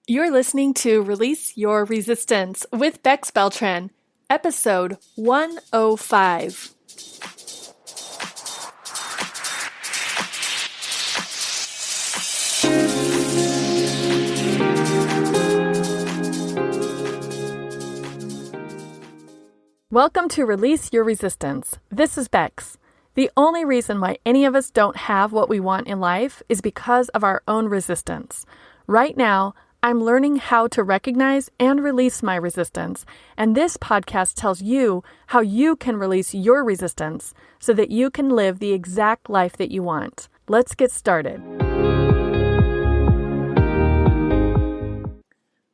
You're listening to Release Your Resistance with Bex Beltran, episode 105. Welcome to Release Your Resistance. This is Bex. The only reason why any of us don't have what we want in life is because of our own resistance. Right now, I'm learning how to recognize and release my resistance, and this podcast tells you how you can release your resistance so that you can live the exact life that you want. Let's get started.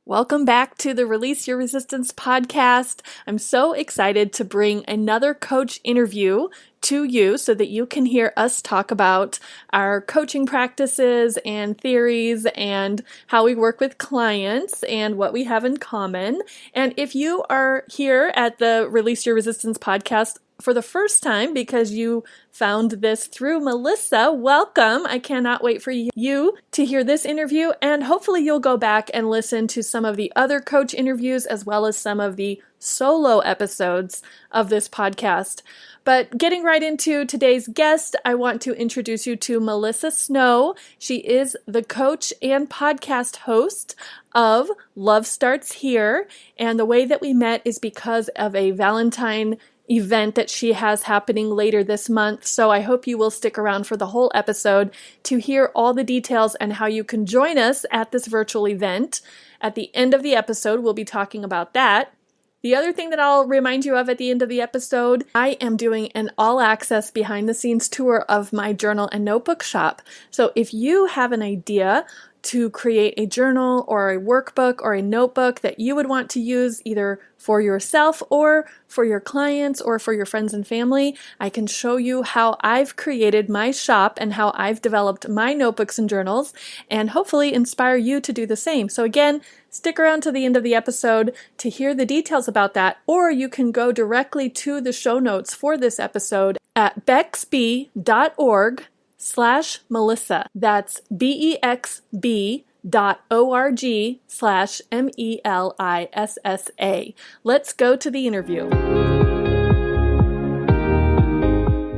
Welcome back to the Release Your Resistance podcast. I'm so excited to bring another coach interview to you so that you can hear us talk about our coaching practices and theories and how we work with clients and what we have in common. And if you are here at the Release Your Resistance podcast for the first time because you found this through Melissa, welcome. I cannot wait for you to hear this interview, and hopefully you'll go back and listen to some of the other coach interviews as well as some of the solo episodes of this podcast. But getting right into today's guest, I want to introduce you to Melissa Snow. She is the coach and podcast host of Love Starts Here, and the way that we met is because of a Valentine event that she has happening later this month. So I hope you will stick around for the whole episode to hear all the details and how you can join us at this virtual event. At the end of the episode, we'll be talking about that. The other thing that I'll remind you of at the end of the episode, I am doing an all-access behind-the-scenes tour of my journal and notebook shop. So if you have an idea to create a journal or a workbook or a notebook that you would want to use either for yourself or for your clients or for your friends and family, I can show you how I've created my shop and how I've developed my notebooks and journals and hopefully inspire you to do the same. So again, stick around to the end of the episode to hear the details about that, or you can go directly to the show notes for this episode at bexb.org/Melissa. That's BEXB.org/MELISSA. Let's go to the interview.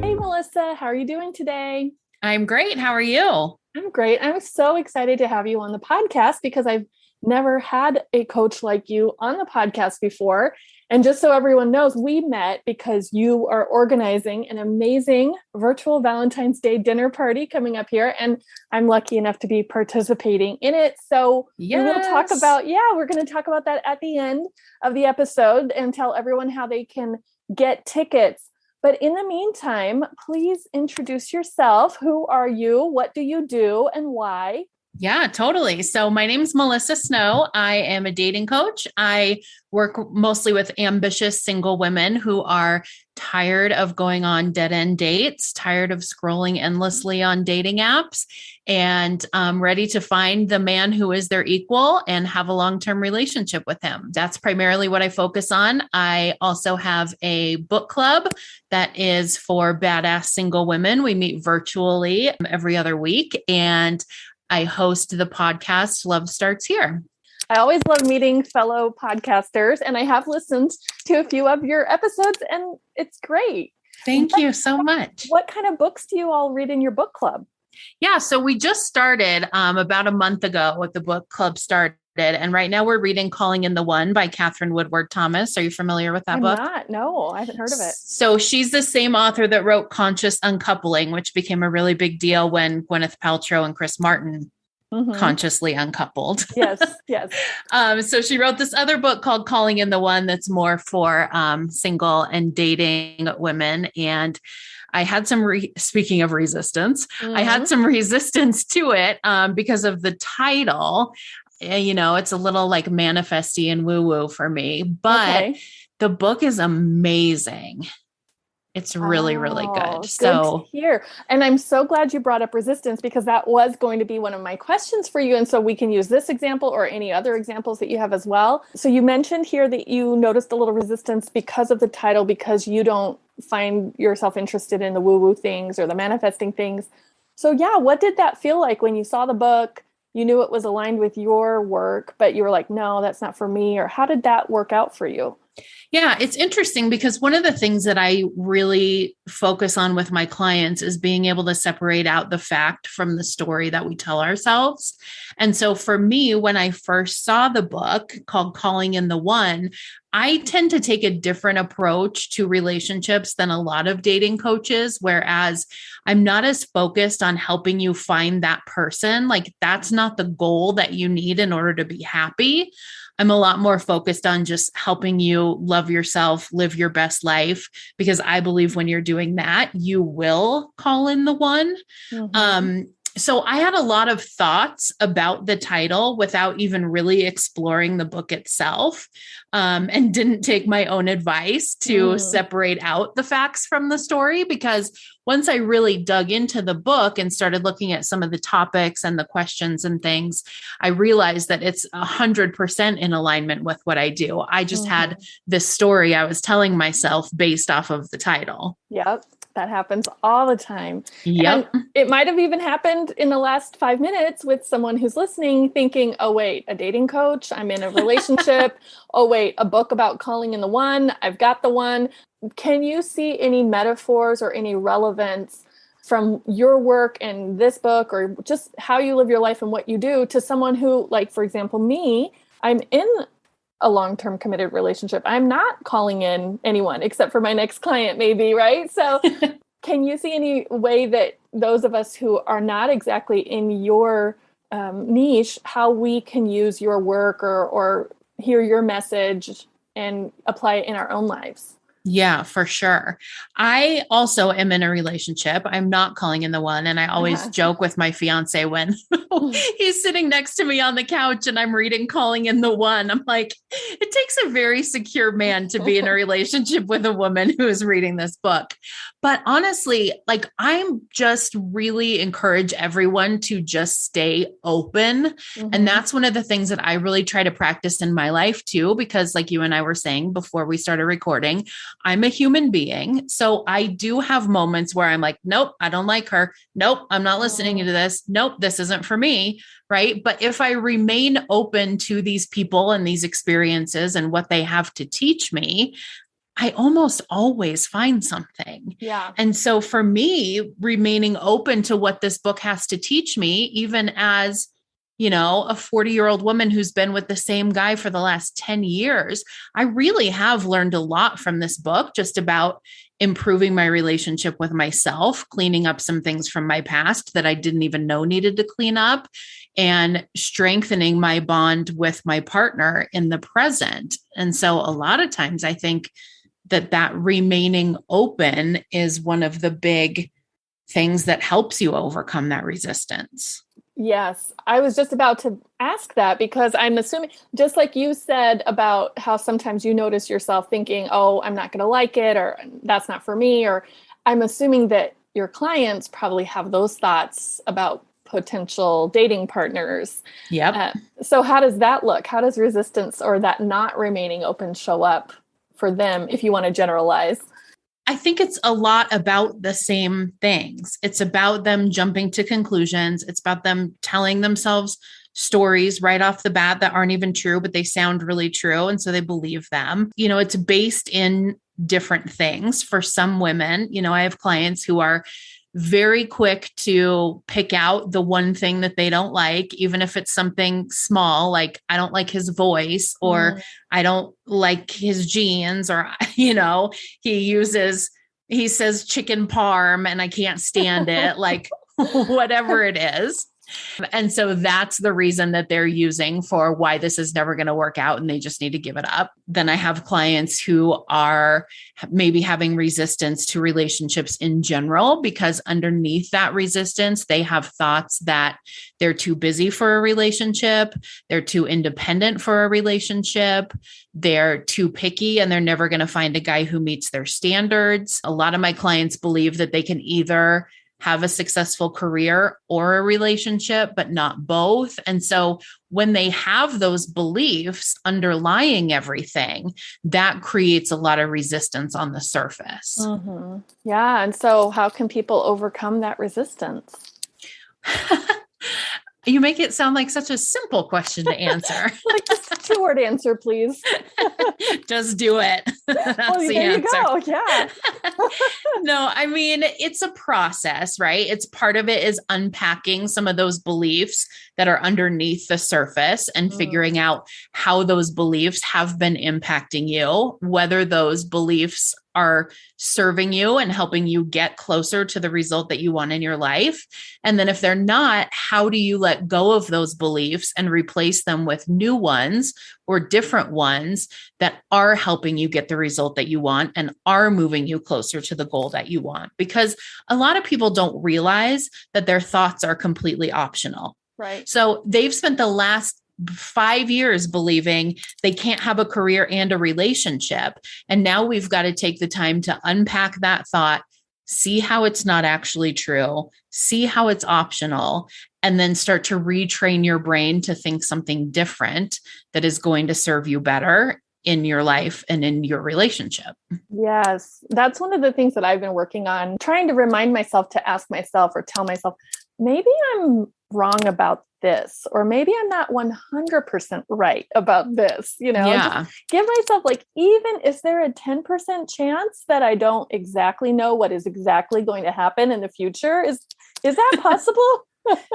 Hey, Melissa, how are you doing today? I'm great. How are you? I'm great. I'm so excited to have you on the podcast because I've never had a coach like you on the podcast before. And just so everyone knows, we met because you are organizing an amazing virtual Valentine's Day dinner party coming up here. And I'm lucky enough to be participating in it. So Yes. we're going to talk about that at the end of the episode and tell everyone how they can get tickets. But in the meantime, please introduce yourself. Who are you? What do you do? And why? Yeah, totally. So my name's Melissa Snow. I am a dating coach. I work mostly with ambitious single women who are tired of going on dead-end dates, tired of scrolling endlessly on dating apps, and ready to find the man who is their equal and have a long-term relationship with him. That's primarily what I focus on. I also have a book club that is for badass single women. We meet virtually every other week, and I host the podcast Love Starts Here. I always love meeting fellow podcasters, and I have listened to a few of your episodes, and it's great. Thank you so much. What kind of books do you all read in your book club? Yeah, so we just started about a month ago with the book club started. And right now we're reading Calling in the One by Catherine Woodward Thomas. Are you familiar with that book? I'm not. No, I haven't heard of it. So she's the same author that wrote Conscious Uncoupling, which became a really big deal when Gwyneth Paltrow and Chris Martin consciously uncoupled. Yes, yes. So she wrote this other book called Calling in the One that's more for single and dating women. And I had some, speaking of resistance, I had some resistance to it because of the title. You know, it's a little like manifesty and woo-woo for me, but the book is amazing. It's really, really good. So good to hear. And I'm so glad you brought up resistance because that was going to be one of my questions for you. And so we can use this example or any other examples that you have as well. So you mentioned here that you noticed a little resistance because of the title, because you don't find yourself interested in the woo-woo things or the manifesting things. So yeah, what did that feel like when you saw the book? you knew it was aligned with your work, but you were like, no, that's not for me? Or how did that work out for you? Yeah, it's interesting because one of the things that I really focus on with my clients is being able to separate out the fact from the story that we tell ourselves. And so for me, when I first saw the book called Calling in the One, I tend to take a different approach to relationships than a lot of dating coaches, whereas I'm not as focused on helping you find that person. Like, that's not the goal that you need in order to be happy. I'm a lot more focused on just helping you love yourself, live your best life, because I believe when you're doing that, you will call in the one. Mm-hmm. So I had a lot of thoughts about the title without even really exploring the book itself, and didn't take my own advice to separate out the facts from the story, because once I really dug into the book and started looking at some of the topics and the questions and things, I realized that it's 100% in alignment with what I do. I just had this story I was telling myself based off of the title. Yep. That happens all the time. And Yep. it might have even happened in the last 5 minutes with someone who's listening thinking, oh, wait, a dating coach, I'm in a relationship. Oh, wait, a book about calling in the one, I've got the one. Can you see any metaphors or any relevance from your work and this book, or just how you live your life and what you do, to someone who, like, for example, me, I'm in a long-term committed relationship. I'm not calling in anyone except for my next client, maybe, right? So can you see any way that those of us who are not exactly in your niche, how we can use your work or hear your message and apply it in our own lives? Yeah, for sure. I also am in a relationship. I'm not calling in the one. And I always joke with my fiance when he's sitting next to me on the couch and I'm reading Calling in the One. I'm like, it takes a very secure man to be in a relationship with a woman who is reading this book. But honestly, like, I'm just really encourage everyone to just stay open. And that's one of the things that I really try to practice in my life too, because like you and I were saying before we started recording, I'm a human being. So I do have moments where I'm like, nope, I don't like her. Nope, I'm not listening to this. Nope, this isn't for me. Right. But if I remain open to these people and these experiences and what they have to teach me, I almost always find something. Yeah. And so for me, remaining open to what this book has to teach me, even as, you know, a 40-year-old woman who's been with the same guy for the last 10 years, I really have learned a lot from this book, just about improving my relationship with myself, cleaning up some things from my past that I didn't even know needed to clean up, and strengthening my bond with my partner in the present. And so a lot of times I think that remaining open is one of the big things that helps you overcome that resistance. Yes, I was just about to ask that, because I'm assuming, just like you said about how sometimes you notice yourself thinking, oh, I'm not going to like it, or that's not for me, or I'm assuming that your clients probably have those thoughts about potential dating partners. Yep. So how does that look? How does resistance or that not remaining open show up for them, if you want to generalize? I think it's a lot about the same things. It's about them jumping to conclusions. It's about them telling themselves stories right off the bat that aren't even true, but they sound really true. And so they believe them. You know, it's based in different things. For some women, you know, I have clients who are very quick to pick out the one thing that they don't like, even if it's something small, like I don't like his voice, or I don't like his jeans, or, you know, he says chicken parm and I can't stand it, like whatever it is. And so that's the reason that they're using for why this is never going to work out and they just need to give it up. Then I have clients who are maybe having resistance to relationships in general, because underneath that resistance, they have thoughts that they're too busy for a relationship, they're too independent for a relationship, they're too picky, and they're never going to find a guy who meets their standards. A lot of my clients believe that they can either have a successful career or a relationship, but not both. And so when they have those beliefs underlying everything, that creates a lot of resistance on the surface. Yeah. And so how can people overcome that resistance? You make it sound like such a simple question to answer. Like just a 2-word answer, please. Just do it. That's Well, the there answer. you go. Yeah. No, I mean, it's a process, right? It's part of it is unpacking some of those beliefs that are underneath the surface and figuring out how those beliefs have been impacting you, whether those beliefs are serving you and helping you get closer to the result that you want in your life. And then if they're not, how do you let go of those beliefs and replace them with new ones or different ones that are helping you get the result that you want and are moving you closer to the goal that you want? Because a lot of people don't realize that their thoughts are completely optional. Right. So they've spent the last 5 years believing they can't have a career and a relationship. And now we've got to take the time to unpack that thought, see how it's not actually true, see how it's optional, and then start to retrain your brain to think something different that is going to serve you better in your life and in your relationship. Yes. That's one of the things that I've been working on, trying to remind myself to ask myself or tell myself, maybe I'm wrong about this, or maybe I'm not 100% right about this, just give myself like, even is there a 10% chance that I don't exactly know what is exactly going to happen in the future? Is that possible?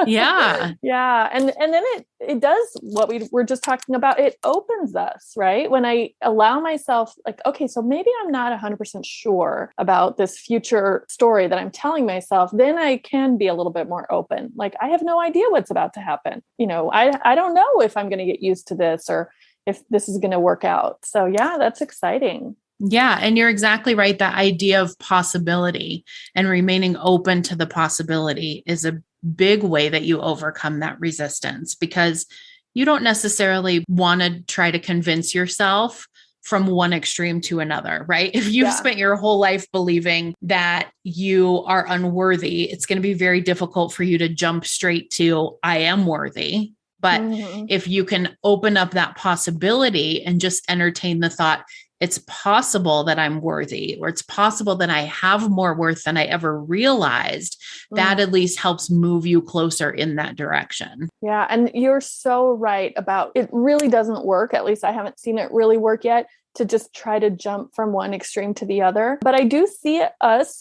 Yeah. Yeah. And then it does what we were just talking about. It opens us, right? When I allow myself like, okay, so maybe I'm not 100% sure about this future story that I'm telling myself, then I can be a little bit more open. Like, I have no idea what's about to happen. I don't know if I'm going to get used to this or if this is going to work out. So yeah, that's exciting. Yeah. And you're exactly right. That idea of possibility and remaining open to the possibility is a big way that you overcome that resistance, because you don't necessarily want to try to convince yourself from one extreme to another, right? If you've spent your whole life believing that you are unworthy, it's going to be very difficult for you to jump straight to, I am worthy. But if you can open up that possibility and just entertain the thought, it's possible that I'm worthy, or it's possible that I have more worth than I ever realized, that at least helps move you closer in that direction. Yeah. And you're so right about it. Really doesn't work. At least I haven't seen it really work yet, to just try to jump from one extreme to the other. But I do see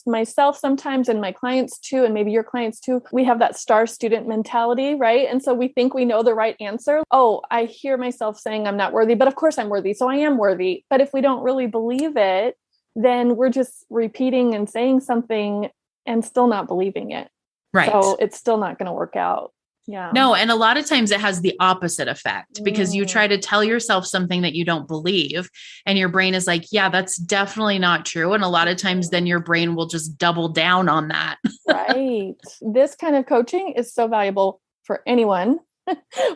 myself sometimes, and my clients too, and maybe your clients too, we have that star student mentality, right? And so we think we know the right answer. Oh, I hear myself saying I'm not worthy, but of course I'm worthy. So I am worthy. But if we don't really believe it, then we're just repeating and saying something and still not believing it. Right. So it's still not going to work out. Yeah. No. And a lot of times it has the opposite effect, because you try to tell yourself something that you don't believe, and your brain is like, yeah, that's definitely not true. And a lot of times then your brain will just double down on that. Right. This kind of coaching is so valuable for anyone,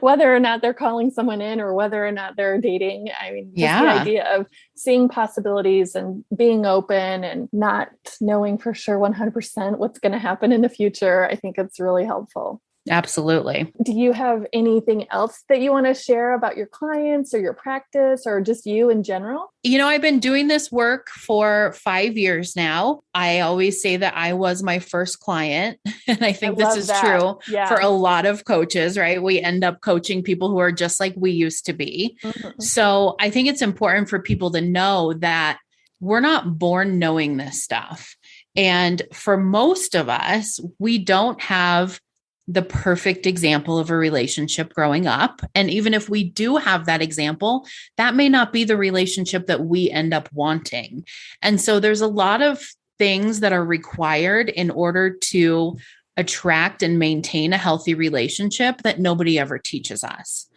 whether or not they're calling someone in or whether or not they're dating. I mean, just the idea of seeing possibilities and being open and not knowing for sure 100% what's going to happen in the future. I think it's really helpful. Absolutely. Do you have anything else that you want to share about your clients or your practice or just you in general? I've been doing this work for 5 years now. I always say that I was my first client. And I think this is true for a lot of coaches, right? We end up coaching people who are just like we used to be. So I think it's important for people to know that we're not born knowing this stuff. And for most of us, we don't have the perfect example of a relationship growing up. And even if we do have that example, that may not be the relationship that we end up wanting. And so there's a lot of things that are required in order to attract and maintain a healthy relationship that nobody ever teaches us.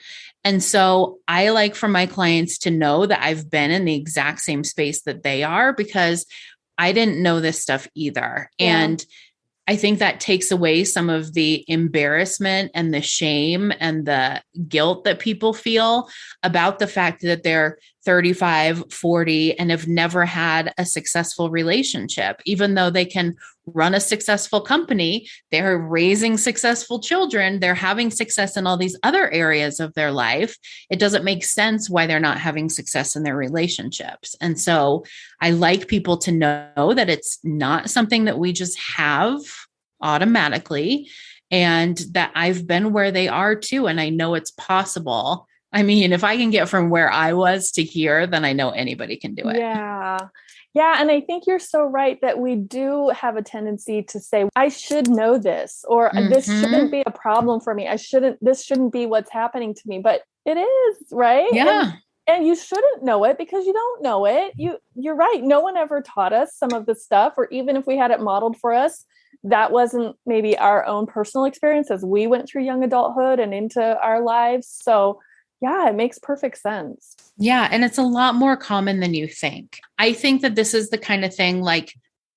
And so I like for my clients to know that I've been in the exact same space that they are, because I didn't know this stuff either. And I think that takes away some of the embarrassment and the shame and the guilt that people feel about the fact that they're 35, 40, and have never had a successful relationship. Even though they can run a successful company, they're raising successful children, they're having success in all these other areas of their life. It doesn't make sense why they're not having success in their relationships. And so I like people to know that it's not something that we just have automatically. and that I've been where they are too. And I know it's possible. I mean, if I can get from where I was to here, then I know anybody can do it. Yeah. Yeah. And I think you're so right that we do have a tendency to say, I should know this, or this shouldn't be a problem for me. This shouldn't be what's happening to me, but it is, right? Yeah. And you shouldn't know it because you don't know it. You're right. No one ever taught us some of the stuff, or even if we had it modeled for us, that wasn't maybe our own personal experience as we went through young adulthood and into our lives. So yeah, it makes perfect sense. Yeah. And it's a lot more common than you think. I think that this is the kind of thing like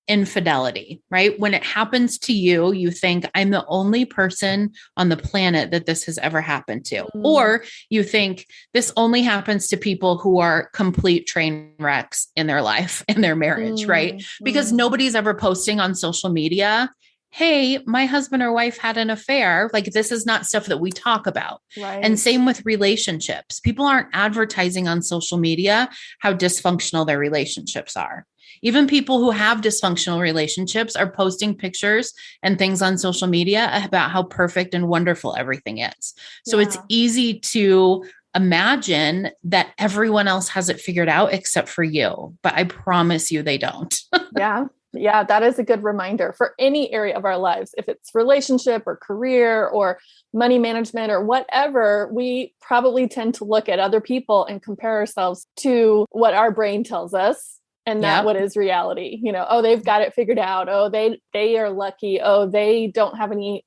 infidelity, right? When it happens to you, you think, I'm the only person on the planet that this has ever happened to. Or you think this only happens to people who are complete train wrecks in their life, in their marriage, right? Because nobody's ever posting on social media, hey, my husband or wife had an affair. Like, this is not stuff that we talk about. Right. And same with relationships. People aren't advertising on social media how dysfunctional their relationships are. Even people who have dysfunctional relationships are posting pictures and things on social media about how perfect and wonderful everything is. So it's easy to imagine that everyone else has it figured out except for you. But I promise you they don't. Yeah. Yeah, that is a good reminder for any area of our lives. If it's relationship or career or money management or whatever, we probably tend to look at other people and compare ourselves to what our brain tells us and not what is reality. Oh, they've got it figured out. Oh, they are lucky. Oh, they don't have any,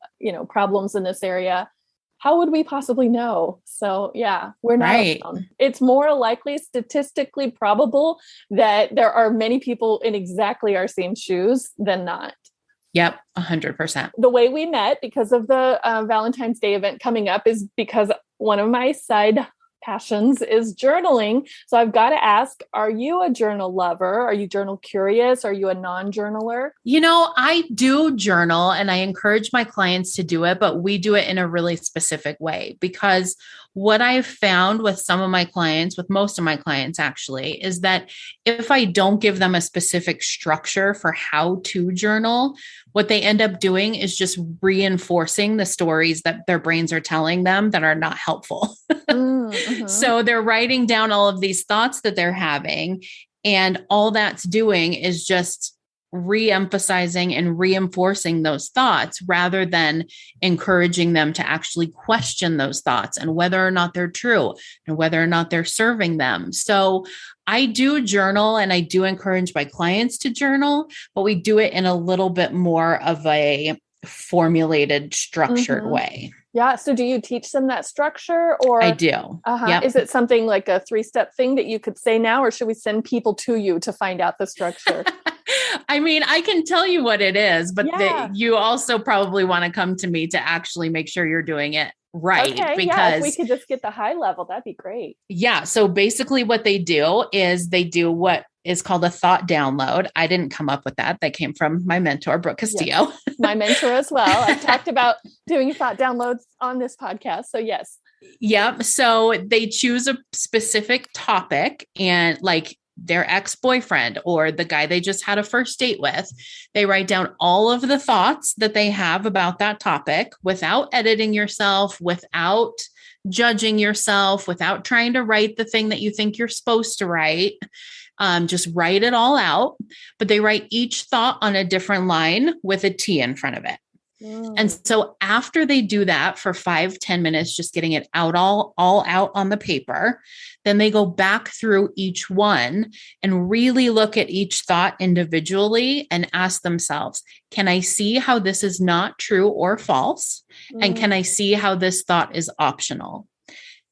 problems in this area. How would we possibly know? So yeah, we're not alone. It's more likely, statistically probable, that there are many people in exactly our same shoes than not. Yep, 100%. The way we met, because of the Valentine's Day event coming up, is because one of my side passions is journaling. So I've got to ask, are you a journal lover? Are you journal curious? Are you a non-journaler? I do journal and I encourage my clients to do it, but we do it in a really specific way, because what I've found with some of my clients, with most of my clients actually, is that if I don't give them a specific structure for how to journal, what they end up doing is just reinforcing the stories that their brains are telling them that are not helpful. So they're writing down all of these thoughts that they're having, and all that's doing is just re-emphasizing and reinforcing those thoughts rather than encouraging them to actually question those thoughts and whether or not they're true and whether or not they're serving them. So I do journal and I do encourage my clients to journal, but we do it in a little bit more of a formulated, structured way. Yeah. So do you teach them that structure, or I do. Is it something like a 3-step thing that you could say now, or should we send people to you to find out the structure? I mean, I can tell you what it is, but you also probably want to come to me to actually make sure you're doing it right. Okay, because if we could just get the high level, that'd be great. Yeah. So basically what they do is they do what is called a thought download. I didn't come up with that. That came from my mentor, Brooke Castillo. Yes, my mentor as well. I've talked about doing thought downloads on this podcast. So yes. Yep. So they choose a specific topic, and like their ex-boyfriend or the guy they just had a first date with, they write down all of the thoughts that they have about that topic without editing yourself, without judging yourself, without trying to write the thing that you think you're supposed to write. Just write it all out, but they write each thought on a different line with a T in front of it. And so after they do that for 5-10 minutes, just getting it out, all out on the paper, then they go back through each one and really look at each thought individually and ask themselves, can I see how this is not true or false? And can I see how this thought is optional?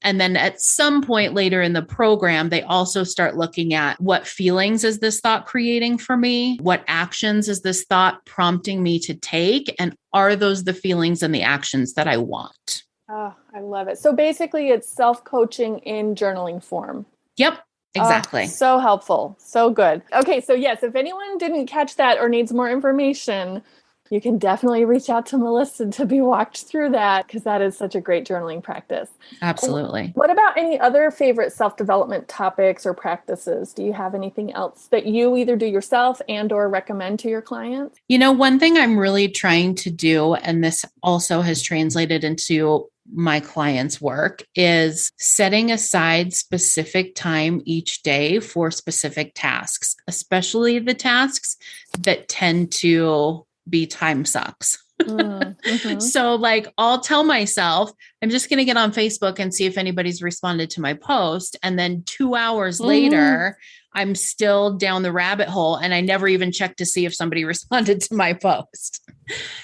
And then at some point later in the program, they also start looking at what feelings is this thought creating for me? What actions is this thought prompting me to take? And are those the feelings and the actions that I want? Oh, I love it. So basically it's self-coaching in journaling form. Yep, exactly. So helpful. So good. Okay. So yes, if anyone didn't catch that or needs more information, You can definitely reach out to Melissa to be walked through that because that is such a great journaling practice. Absolutely. What about any other favorite self-development topics or practices? Do you have anything else that you either do yourself and or recommend to your clients? One thing I'm really trying to do, and this also has translated into my clients' work, is setting aside specific time each day for specific tasks, especially the tasks that tend to be time sucks. Mm-hmm. So, like, I'll tell myself, I'm just going to get on Facebook and see if anybody's responded to my post. And then 2 hours later, I'm still down the rabbit hole and I never even checked to see if somebody responded to my post.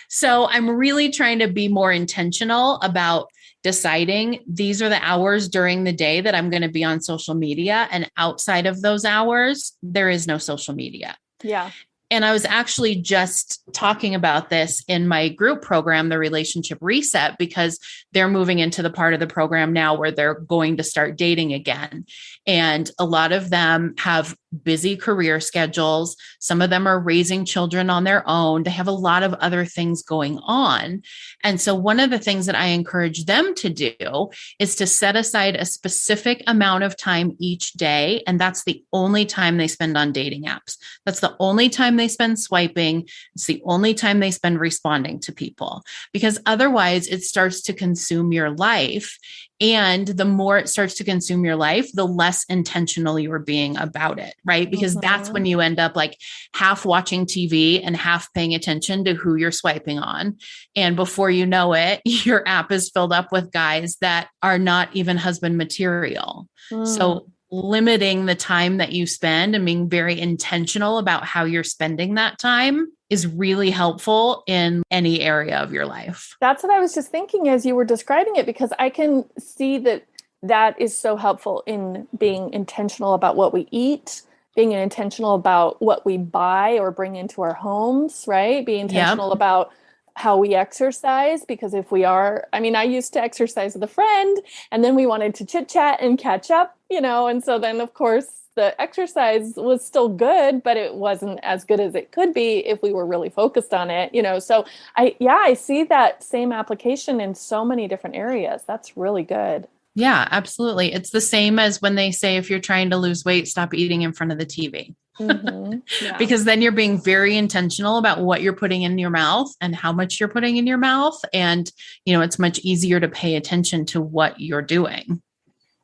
So, I'm really trying to be more intentional about deciding these are the hours during the day that I'm going to be on social media. And outside of those hours, there is no social media. Yeah. And I was actually just talking about this in my group program, the Relationship Reset, because they're moving into the part of the program now where they're going to start dating again. And a lot of them have busy career schedules. Some of them are raising children on their own. They have a lot of other things going on. And so one of the things that I encourage them to do is to set aside a specific amount of time each day. And that's the only time they spend on dating apps. That's the only time they spend swiping. It's the only time they spend responding to people, because otherwise it starts to consume your life. And the more it starts to consume your life, the less intentional you're being about it, right? Because that's when you end up like half watching TV and half paying attention to who you're swiping on. And before you know it, your app is filled up with guys that are not even husband material. So limiting the time that you spend and being very intentional about how you're spending that time is really helpful in any area of your life. That's what I was just thinking as you were describing it, because I can see that that is so helpful in being intentional about what we eat, being intentional about what we buy or bring into our homes, right? Be intentional about how we exercise, because if we are, I mean, I used to exercise with a friend and then we wanted to chit chat and catch up, and so then of course the exercise was still good, but it wasn't as good as it could be if we were really focused on it, so I see that same application in so many different areas. That's really good. Yeah, absolutely. It's the same as when they say, if you're trying to lose weight, stop eating in front of the TV. Yeah. Because then you're being very intentional about what you're putting in your mouth and how much you're putting in your mouth. And, it's much easier to pay attention to what you're doing.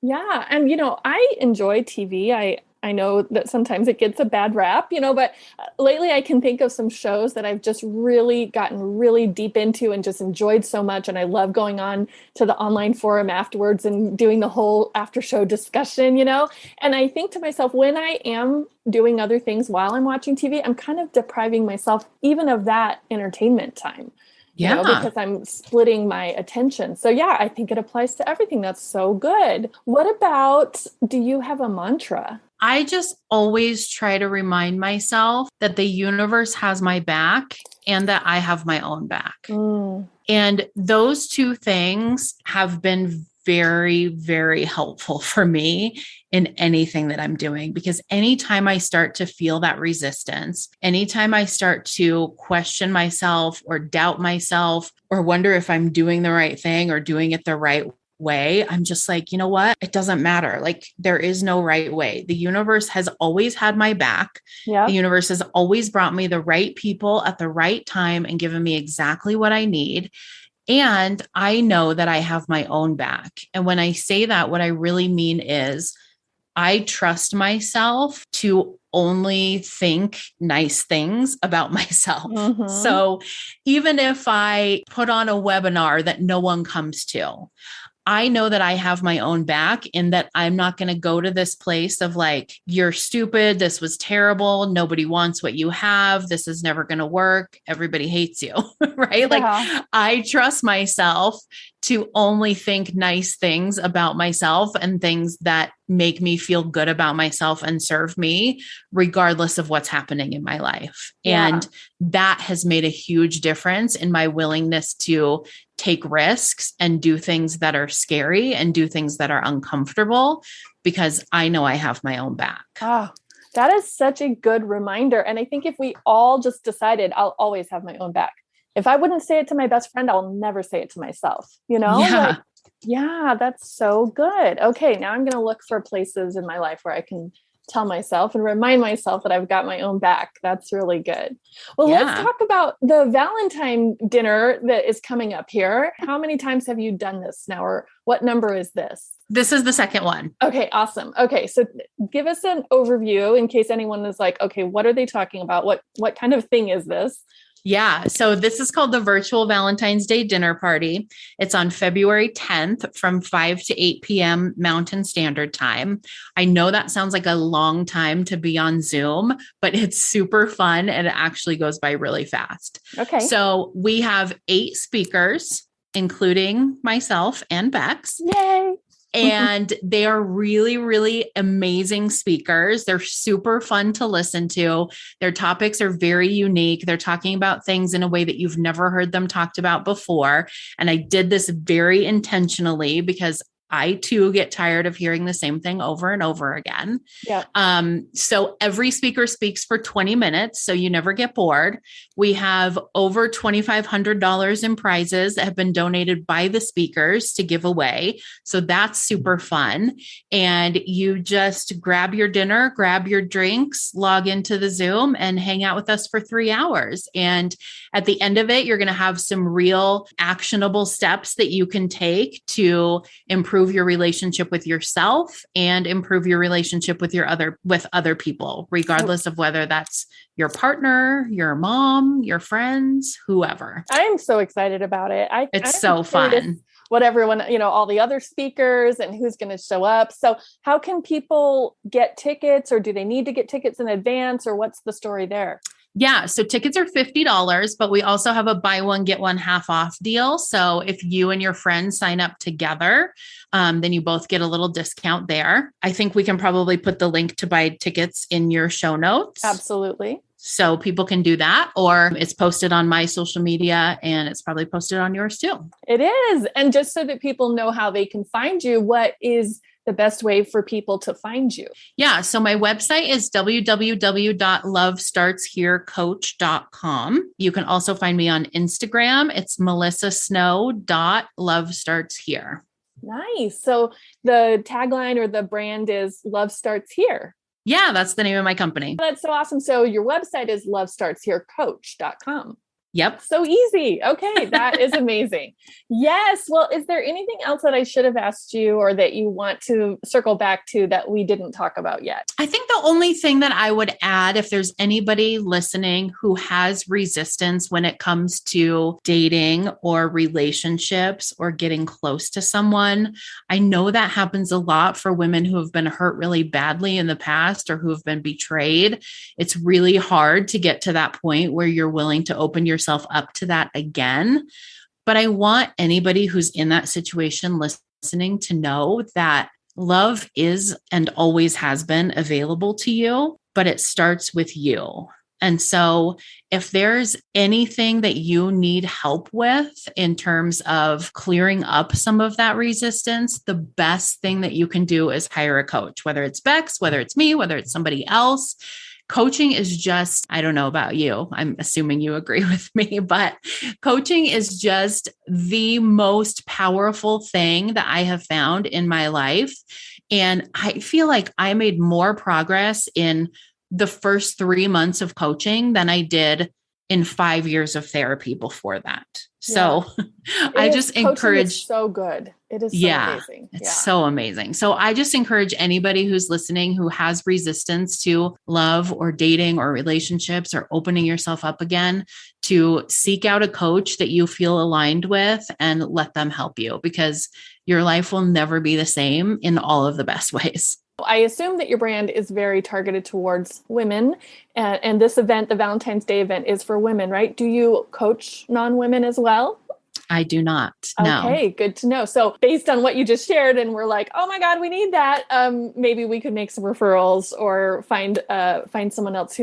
Yeah. And, I enjoy TV. I know that sometimes it gets a bad rap, but lately I can think of some shows that I've just really gotten really deep into and just enjoyed so much. And I love going on to the online forum afterwards and doing the whole after show discussion, and I think to myself, when I am doing other things while I'm watching TV, I'm kind of depriving myself even of that entertainment time. Because I'm splitting my attention. So yeah, I think it applies to everything. That's so good. What about, do you have a mantra? I just always try to remind myself that the universe has my back and that I have my own back. And those two things have been very, very helpful for me in anything that I'm doing, because anytime I start to feel that resistance, anytime I start to question myself or doubt myself or wonder if I'm doing the right thing or doing it the right way, I'm just like, you know what? It doesn't matter. Like, there is no right way. The universe has always had my back. Yep. The universe has always brought me the right people at the right time and given me exactly what I need. And I know that I have my own back. And when I say that, what I really mean is I trust myself to only think nice things about myself. So even if I put on a webinar that no one comes to, I know that I have my own back and that I'm not going to go to this place of like, you're stupid. This was terrible. Nobody wants what you have. This is never going to work. Everybody hates you, right? Yeah. Like, I trust myself to only think nice things about myself and things that make me feel good about myself and serve me, regardless of what's happening in my life. Yeah. And that has made a huge difference in my willingness to take risks and do things that are scary and do things that are uncomfortable, because I know I have my own back. Oh, that is such a good reminder. And I think if we all just decided I'll always have my own back, if I wouldn't say it to my best friend, I'll never say it to myself, like, Yeah. yeah, that's so good. Okay. Now I'm going to look for places in my life where I can tell myself and remind myself that I've got my own back. That's really good. Well, let's Yeah. talk about the Valentine dinner that is coming up here. How many times have you done this now, or what number is this? This is the second one. Okay, awesome. Okay, so give us an overview in case anyone is like, okay, what are they talking about? What kind of thing is this? Yeah. So this is called the Virtual Valentine's Day Dinner Party. It's on February 10th from 5 to 8 p.m. Mountain Standard Time. I know that sounds like a long time to be on Zoom, but it's super fun and it actually goes by really fast. Okay. So we have 8 speakers, including myself and Bex. Yay. And they are really, really amazing speakers. They're super fun to listen to. Their topics are very unique. They're talking about things in a way that you've never heard them talked about before. And I did this very intentionally because I too get tired of hearing the same thing over and over again. Yeah. So every speaker speaks for 20 minutes, so you never get bored. We have over $2,500 in prizes that have been donated by the speakers to give away. So that's super fun. And you just grab your dinner, grab your drinks, log into the Zoom and hang out with us for 3 hours. And at the end of it, you're going to have some real actionable steps that you can take to improve your relationship with yourself and improve your relationship with other people, regardless of whether that's your partner, your mom, your friends, whoever. I am so excited about it. It's so fun. What everyone, all the other speakers and who's going to show up. So how can people get tickets, or do they need to get tickets in advance, or what's the story there? Yeah. So tickets are $50, but we also have a buy one, get one half off deal. So if you and your friends sign up together, then you both get a little discount there. I think we can probably put the link to buy tickets in your show notes. Absolutely. So people can do that, or it's posted on my social media and it's probably posted on yours too. It is. And just so that people know how they can find you, what is the best way for people to find you? Yeah. So my website is www.lovestartsherecoach.com. You can also find me on Instagram. It's melissasnow.lovestartshere. Nice. So the tagline or the brand is Love Starts Here. Yeah, that's the name of my company. That's so awesome. So your website is lovestartsherecoach.com. Yep. So easy. Okay. That is amazing. Yes. Well, is there anything else that I should have asked you, or that you want to circle back to that we didn't talk about yet? I think the only thing that I would add, if there's anybody listening who has resistance when it comes to dating or relationships or getting close to someone, I know that happens a lot for women who have been hurt really badly in the past or who have been betrayed. It's really hard to get to that point where you're willing to open yourself up to that again. But I want anybody who's in that situation listening to know that love is and always has been available to you, but it starts with you. And so if there's anything that you need help with in terms of clearing up some of that resistance, the best thing that you can do is hire a coach, whether it's Bex, whether it's me, whether it's somebody else. Coaching is just, I don't know about you, I'm assuming you agree with me, but coaching is just the most powerful thing that I have found in my life. And I feel like I made more progress in the first 3 months of coaching than I did in 5 years of therapy before that. So I just encourage. Is so good. It is so amazing. It's so amazing. So I just encourage anybody who's listening who has resistance to love or dating or relationships or opening yourself up again to seek out a coach that you feel aligned with and let them help you, because your life will never be the same in all of the best ways. I assume that your brand is very targeted towards women, and this event, the Valentine's Day event, is for women, right? Do you coach non-women as well? I do not. No. Okay, good to know. So based on what you just shared, and we're like, oh my God, we need that. Maybe we could make some referrals or find someone else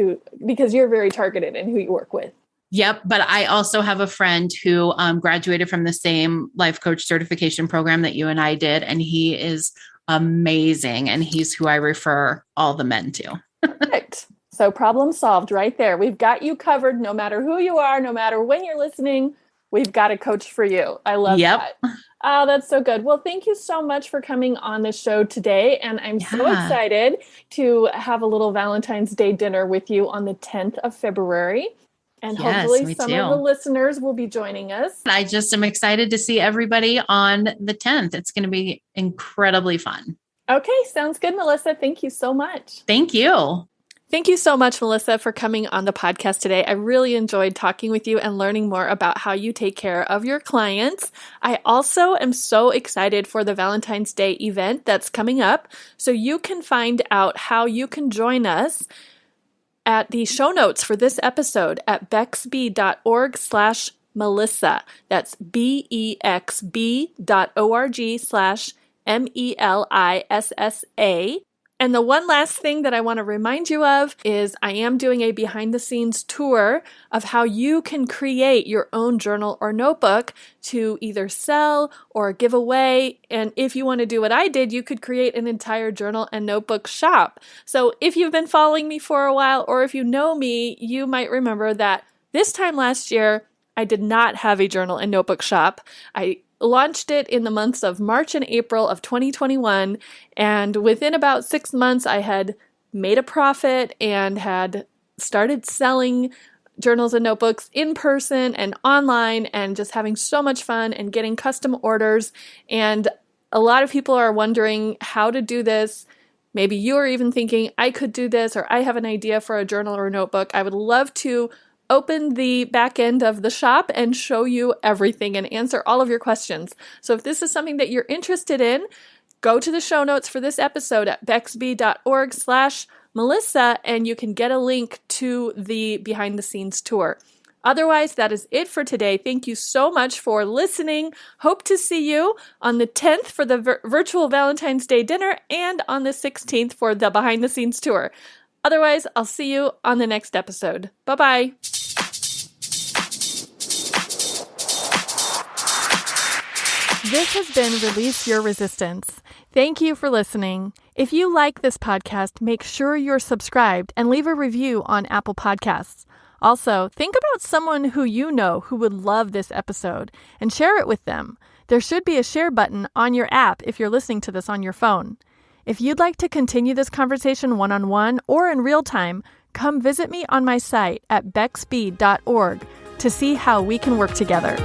because you're very targeted in who you work with. Yep. But I also have a friend who graduated from the same life coach certification program that you and I did. And he is amazing. And he's who I refer all the men to. Perfect. So problem solved right there. We've got you covered no matter who you are, no matter when you're listening. We've got a coach for you. I love that. Oh, that's so good. Well, thank you so much for coming on the show today. And I'm so excited to have a little Valentine's Day dinner with you on the 10th of February. And hopefully some of the listeners will be joining us. I just am excited to see everybody on the 10th. It's going to be incredibly fun. Okay, sounds good, Melissa. Thank you so much. Thank you. Thank you so much, Melissa, for coming on the podcast today. I really enjoyed talking with you and learning more about how you take care of your clients. I also am so excited for the Valentine's Day event that's coming up. So you can find out how you can join us at the show notes for this episode at bexb.org/Melissa. That's BEXB.org/MELISSA. And the one last thing that I want to remind you of is I am doing a behind the scenes tour of how you can create your own journal or notebook to either sell or give away. And if you want to do what I did, you could create an entire journal and notebook shop. So if you've been following me for a while, or if you know me, you might remember that this time last year, I did not have a journal and notebook shop. I launched it in the months of March and April of 2021, and within about 6 months, I had made a profit and had started selling journals and notebooks in person and online, and just having so much fun and getting custom orders. And a lot of people are wondering how to do this. Maybe you are even thinking, I could do this, or I have an idea for a journal or notebook. I would love to open the back end of the shop and show you everything and answer all of your questions. So if this is something that you're interested in, go to the show notes for this episode at bexb.org/Melissa, and you can get a link to the behind the scenes tour. Otherwise, that is it for today. Thank you so much for listening. Hope to see you on the 10th for the virtual Valentine's Day dinner and on the 16th for the behind the scenes tour. Otherwise, I'll see you on the next episode. Bye-bye. This has been Release Your Resistance. Thank you for listening. If you like this podcast, make sure you're subscribed and leave a review on Apple Podcasts. Also, think about someone who you know who would love this episode and share it with them. There should be a share button on your app if you're listening to this on your phone. If you'd like to continue this conversation one-on-one or in real time, come visit me on my site at bexb.org to see how we can work together.